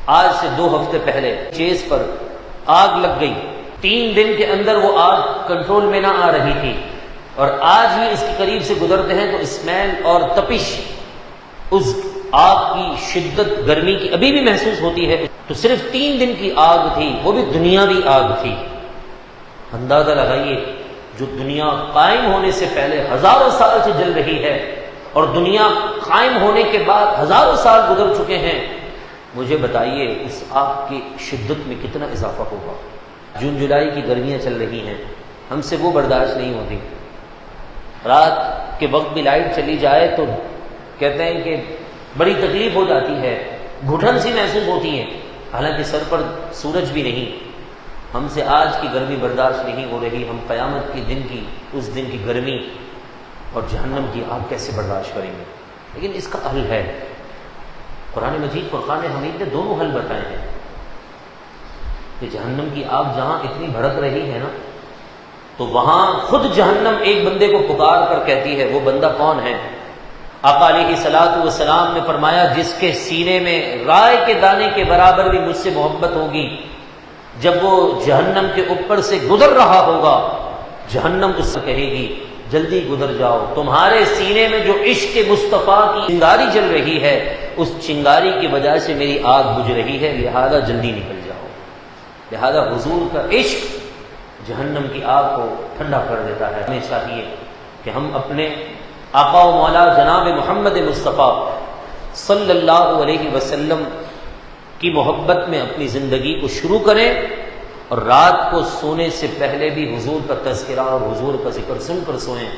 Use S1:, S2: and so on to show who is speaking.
S1: آج سے 2 ہفتے پہلے چیز پر آگ لگ گئی، 3 دن کے اندر وہ آگ کنٹرول میں نہ آ رہی تھی، اور آج بھی اس کے قریب سے گزرتے ہیں تو اسمیل اور تپش اس آگ کی شدت، گرمی کی ابھی بھی محسوس ہوتی ہے۔ تو صرف 3 دن کی آگ تھی، وہ بھی دنیاوی آگ تھی۔ اندازہ لگائیے، جو دنیا قائم ہونے سے پہلے ہزاروں سال سے جل رہی ہے، اور دنیا قائم ہونے کے بعد ہزاروں سال گزر چکے ہیں، مجھے بتائیے اس آگ کی شدت میں کتنا اضافہ ہوگا۔ جون جولائی کی گرمیاں چل رہی ہیں، ہم سے وہ برداشت نہیں ہوتی۔ رات کے وقت بھی لائٹ چلی جائے تو کہتے ہیں کہ بڑی تکلیف ہو جاتی ہے، گھٹن سی محسوس ہوتی ہے، حالانکہ سر پر سورج بھی نہیں۔ ہم سے آج کی گرمی برداشت نہیں ہو رہی، ہم قیامت کے دن کی، اس دن کی گرمی اور جہنم کی آگ کیسے برداشت کریں گے؟ لیکن اس کا حل ہے۔ قرآن مجید، فرقان حمید نے دونوں حل بتائے ہیں کہ جہنم کی آگ جہاں اتنی بھڑک رہی ہے نا، تو وہاں خود جہنم ایک بندے کو پکار کر کہتی ہے۔ وہ بندہ کون ہے؟ آقا علیہ الصلوۃ والسلام نے فرمایا، جس کے سینے میں رائے کے دانے کے برابر بھی مجھ سے محبت ہوگی، جب وہ جہنم کے اوپر سے گزر رہا ہوگا، جہنم اس سے کہے گی جلدی گزر جاؤ، تمہارے سینے میں جو عشق مصطفیٰ کی چنگاری جل رہی ہے، اس چنگاری کی وجہ سے میری آگ بجھ رہی ہے، لہذا جلدی نکل جاؤ۔ لہذا حضور کا عشق جہنم کی آگ کو ٹھنڈا کر دیتا ہے۔ ہمیں چاہیے کہ ہم اپنے آقا و مولا جناب محمد مصطفیٰ صلی اللہ علیہ وسلم کی محبت میں اپنی زندگی کو شروع کریں، اور رات کو سونے سے پہلے بھی حضور کا تذکرہ اور حضور کا ذکر سن کر سوئیں۔